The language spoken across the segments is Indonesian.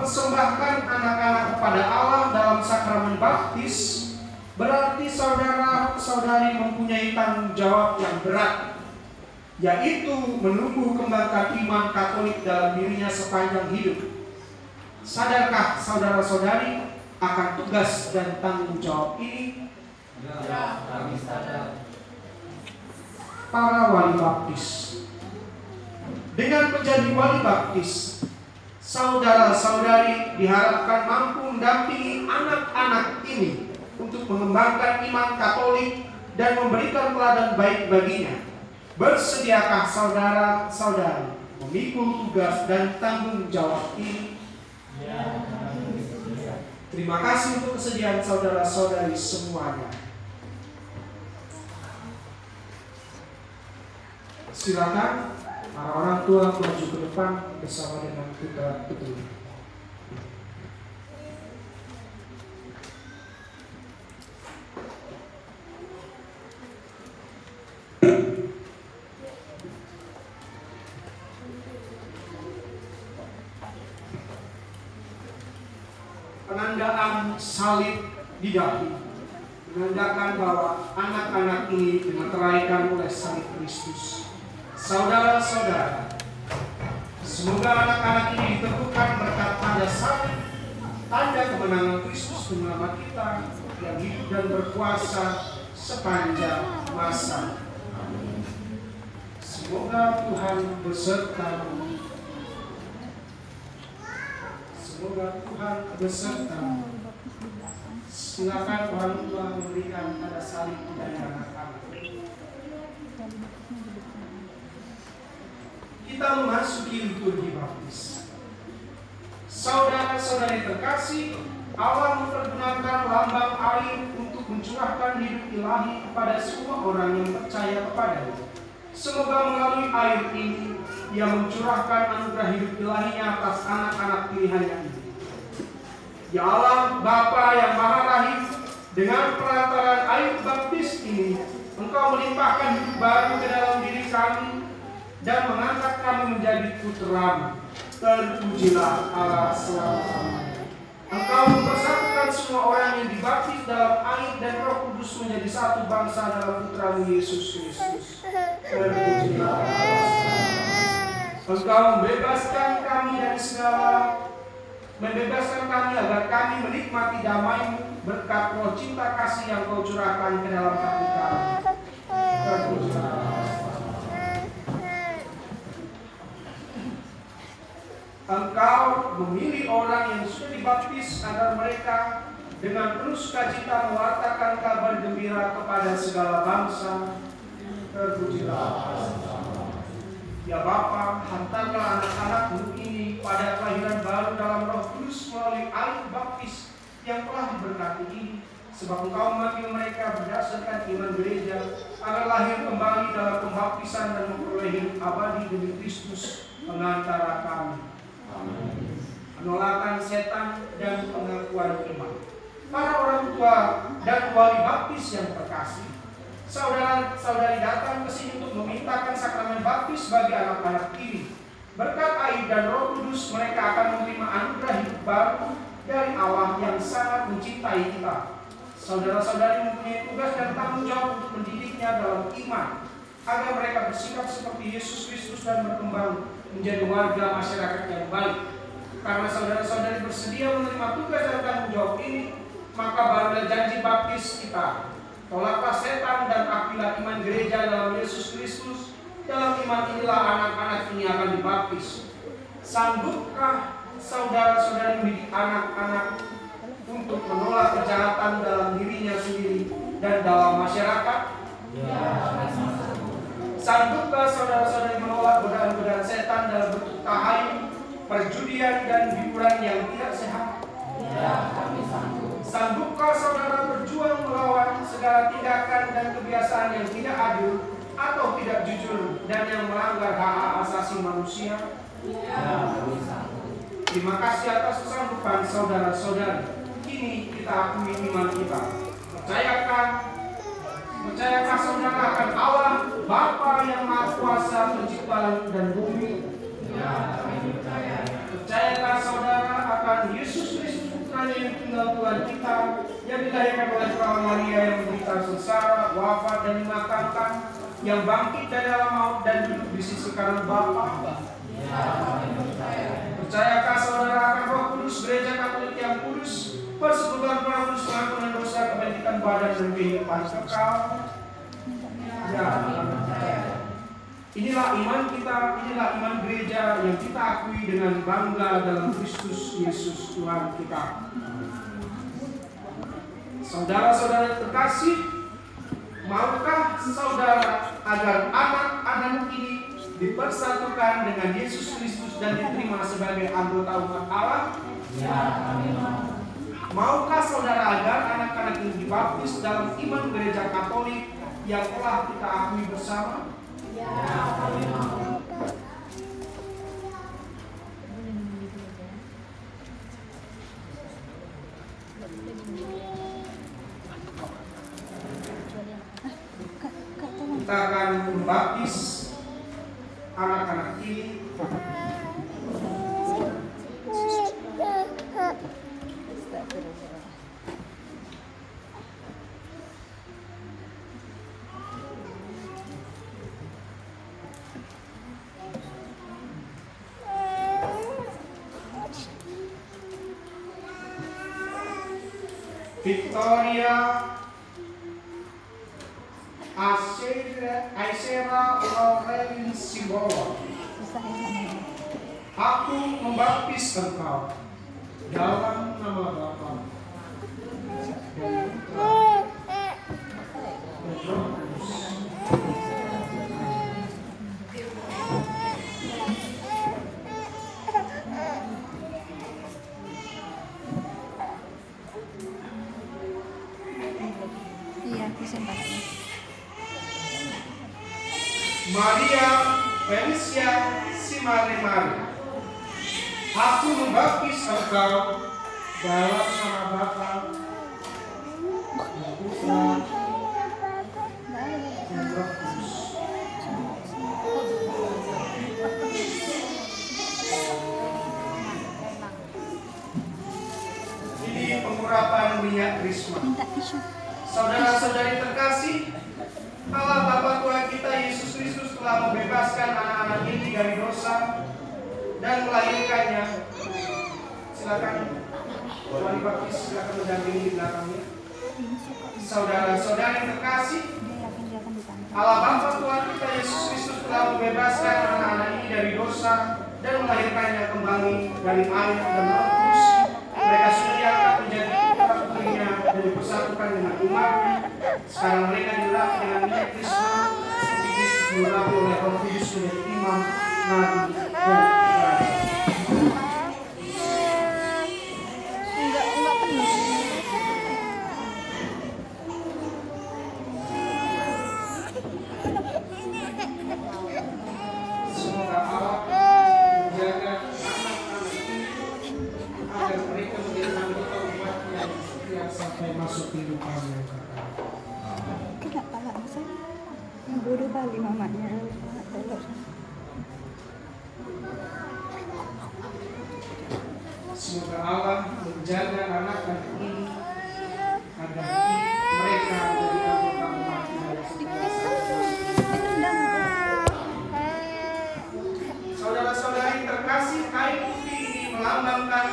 mempersembahkan anak-anak kepada Allah dalam sakramen baptis, berarti saudara-saudari mempunyai tanggung jawab yang berat, yaitu menumbuh kembangkan iman Katolik dalam dirinya sepanjang hidup. Sadarkah saudara-saudari akan tugas dan tanggung jawab ini? Ya, kami sadar. Para wali baptis, dengan menjadi wali baptis, saudara-saudari diharapkan mampu mendampingi anak-anak ini untuk mengembangkan iman Katolik dan memberikan teladan baik baginya. Bersediakah saudara-saudari memikul tugas dan tanggung jawab ini? Ya, kami bersedia. Terima kasih untuk kesediaan saudara-saudari semuanya. Silakan para orang tua maju ke depan bersama dengan putra putri. Penandaan salib di dahi menandakan bahwa anak-anak ini dimeteraikan oleh salib Kristus. Saudara-saudara, semoga anak-anak ini diteguhkan berkat tanda salib, tanda kemenangan Kristus penyelamat kita yang hidup dan berkuasa sepanjang masa. Semoga Tuhan besertamu. Semoga Tuhan besertamu. Silakan orang tua memberikan tanda salib dari anak-anak. Kita memasuki liturgi baptis. Saudara-saudari terkasih, Allah mempergunakan lambang air untuk mencurahkan hidup ilahi kepada semua orang yang percaya kepadanya. Semoga melalui air ini, Ia mencurahkan anugerah hidup ilahinya atas anak-anak pilihannya ini. Ya Allah, Bapa yang Maha Rahim, dengan perantaraan air baptis ini, Engkau melimpahkan hidup baru ke dalam diri kami dan mengangkat kami menjadi putra-Mu. Terpujilah Allah selama-lamanya. Engkau mempersatukan semua orang yang dibaptis dalam air dan Roh Kudus menjadi satu bangsa dalam putra-Mu Yesus Kristus. Terpujilah Allah selama-lamanya. Engkau membebaskan kami agar kami menikmati damai-Mu berkat roh cinta kasih yang Kau curahkan ke dalam hati kami. Terpujilah Allah. Engkau memilih orang yang sudah dibaptis agar mereka dengan penuh sukacita mewartakan kabar gembira kepada segala bangsa. Terpujilah Allah. Ya Bapa, hantarlah anak-anak-Mu ini pada kelahiran baru dalam Roh Kudus melalui air baptis yang telah diberkati ini, sebab Engkau memanggil mereka berdasarkan iman gereja agar lahir kembali dalam pembaptisan dan memperoleh hidup abadi demi Kristus pengantara kami. Amin. Penolakan setan dan pengakuan iman. Para orang tua dan wali baptis yang terkasih, saudara-saudari datang ke sini untuk memintakan sakramen baptis bagi anak-anak ini. Berkat air dan Roh Kudus, mereka akan menerima anugerah hidup baru dari Allah yang sangat mencintai kita. Saudara-saudari mempunyai tugas dan tanggung jawab untuk mendidiknya dalam iman, agar mereka bersikap seperti Yesus Kristus dan berkembang menjadi warga masyarakat yang baik. Karena saudara-saudari bersedia menerima tugas dan tanggung jawab ini, maka barulah janji baptis kita. Tolaklah setan dan akilah iman gereja dalam Yesus Kristus. Dalam iman inilah anak-anak ini akan dibaptis. Sanggupkah saudara-saudari mendidik anak-anak untuk menolak kejahatan dalam dirinya sendiri dan dalam masyarakat? Ya. Sanggupkah saudara-saudari menolak godaan-godaan setan dalam bentuk tahayu, perjudian, dan hiburan yang tidak sehat? Ya, kami sanggup. Sanggupkah saudara berjuang melawan segala tindakan dan kebiasaan yang tidak adil atau tidak jujur dan yang melanggar hak asasi manusia? Ya, kami sanggup. Terima kasih atas kesanggupan saudara-saudari. Kini kita akui iman kita. Percayakan saudara akan Allah, Bapa yang Maha Kuasa, pencipta langit dan bumi? Ya, kami percaya. Percayakah saudara akan tunggal Tuhan kita yang dilahirkan oleh Perawan Maria yang menderita sengsara, wafat dan dimakamkan, yang bangkit dari alam maut dan duduk di sisi kanan Bapa. Percayakah saudara akan Roh Kudus, Gereja Katolik yang kudus, persekutuan para kudus, pengampunan dosa, kebendikan badan dan kehidupan kekal? Ya, percaya. Inilah iman kita, inilah iman gereja yang kita akui dengan bangga dalam Kristus Yesus Tuhan kita. Saudara-saudara terkasih, maukah saudara agar anak Adam ini dipersatukan dengan Yesus Kristus dan diterima sebagai anggota umat Allah? Ya, kami mau. Maukah saudara agar anak-anak ini dibaptis dalam iman gereja Katolik yang telah kita akui bersama? Ya, kami mau. Kita akan membaptis anak-anak ini Victoria Aisera Laurelin Simbola. Aku membaptis engkau dalam nama Bapa dan Putra dan Roh Kudus. Iya, bisa banget. Maria Felicia Simaremari, aku membaptis engkau dalam nama Bapa dan Putra dan Roh Kudus. Ini pengurapan minyak krisma. Minta tisu. Saudara-saudari terkasih, Allah Bapa Tuhan kita Yesus Kristus telah membebaskan anak-anak ini dari dosa dan melahirkannya. Silakan wali baptis, silakan mendampingi di belakangnya. Saudara-saudari terkasih, Allah Bapa Tuhan kita Yesus Kristus telah membebaskan anak-anak ini dari dosa dan melahirkannya kembali dari air dan Roh Kudus. Mereka sudah diangkat menjadi putra-putrinya dan dipersatukan dengan umatnya. Sekarang mereka diurapi dengan minyak krisma seperti Kristus diurapi oleh Roh Kudus menjadi imam, nabi, dan raja. Enggak penuh. Semoga Allah menjaga anak-anak ini agar mereka menjadi anggota umatnya yang setia sampai masuk kehidupan yang kekal. Kenapa lah saya? Yang bodoh kali mamanya. Semoga Allah menjaga anak-anak ini agar mereka menjadi anggota umatnya yang setia sampai. Saudara-saudari terkasih, kain putih ini melambangkan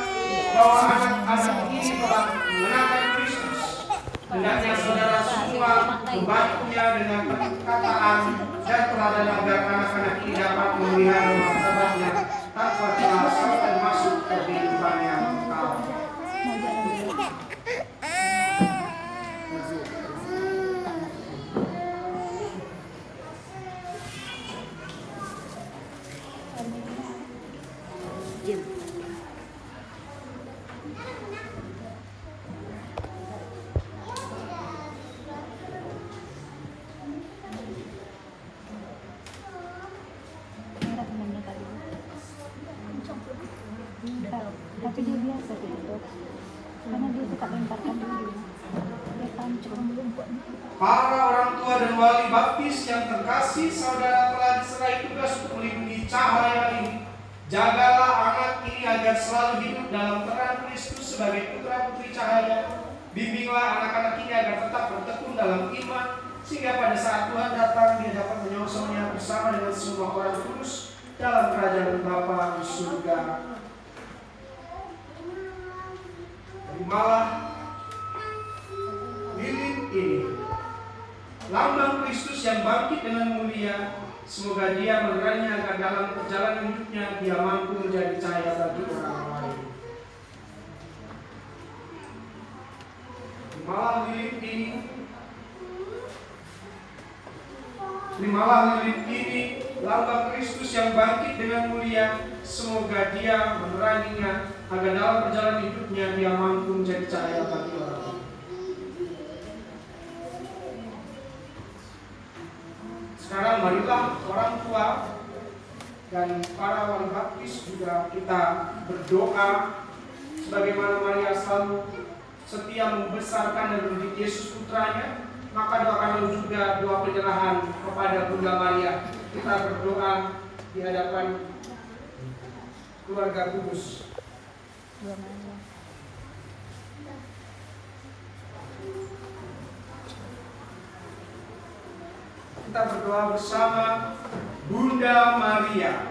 bahwa anak-anak ini telah mengenakan Kristus. Hendaknya saudara semua membantunya dengan perkataan dan teladan agar anak-anak ini dapat memelihara martabatnya tanpa celah sampai masuk ke kehidupan yang kekal. Tapi dia biasa gitu, karena dia suka lemparkan dulu, dia pancung. Para orang tua dan wali baptis yang terkasih, saudara telah diserai tugas untuk melindungi cahaya ini. Jagalah anak ini agar selalu hidup dalam terang Kristus sebagai putra-putri cahaya. Bimbinglah anak-anak ini agar tetap bertekun dalam iman, sehingga pada saat Tuhan datang dia dapat menyongsongnya bersama dengan semua orang kudus dalam kerajaan Bapa di surga. Terimalah lilin ini, lambang Kristus yang bangkit dengan mulia. Semoga dia menerangi agar dalam perjalanan hidupnya dia mampu menjadi cahaya bagi orang lain. Terimalah lilin ini, terimalah lilin ini, lambang Kristus yang bangkit dengan mulia. Semoga dia meneranginya agar dalam perjalanan hidupnya dia mampu menjadi cahaya bagi orang lain. Sekarang marilah orang tua dan para wali baptis juga kita berdoa sebagaimana Maria selalu setia membesarkan dan mendidik Yesus putranya, maka doakanlah juga doa penyerahan kepada Bunda Maria. Kita berdoa di hadapan keluarga kudus. Kita berdoa bersama. Bunda Maria,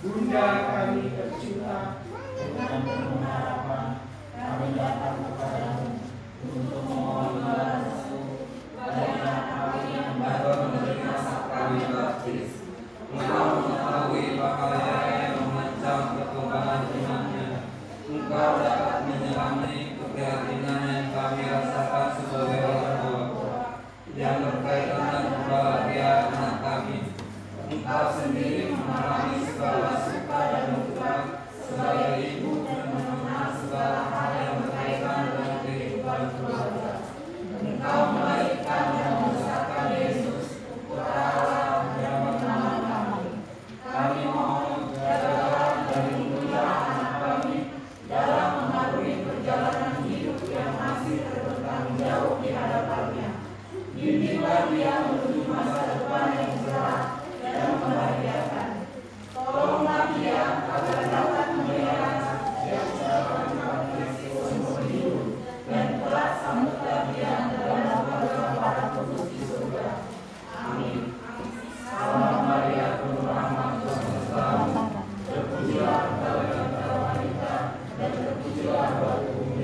Bunda kami tercinta, dengan penuh harapan kami datang kepadamu untuk memohon balasmu bagi anak kami yang baru menerima sakrament baptis. Engkau mengetahui bahaya yang mengancam perkembangan imannya. Engkau dapat menyelami keprihatinan yang kami rasakan sebagai orang tua yang berkaitan dengan kebahagiaan anak kami. Engkau sendiri mengalami segala suka dan duka sebagai ibu dan mengenal segala hal yang berkaitan dengan kehidupan keluarga. Engkau melahirkan dan membesarkan Yesus, Putra Allah yang bernama kami. Kami mohon jagalah dan lindungilah anak kami dalam mengarungi perjalanan hidup yang masih terbentang jauh di hadapannya. Bimbinglah dia menuju masa depan yang cerah dan membahagiakan. Tolonglah dia agar dapat memelihara setiap jalan baptis seumur hidup dan kelak sambutlah dia dalam keluarga para kudus di surga. Amin. Salam Maria, penuh rahmat, Tuhan bersamamu. Terpujilah engkau di antara wanita dan terpujilah buah tubuhmu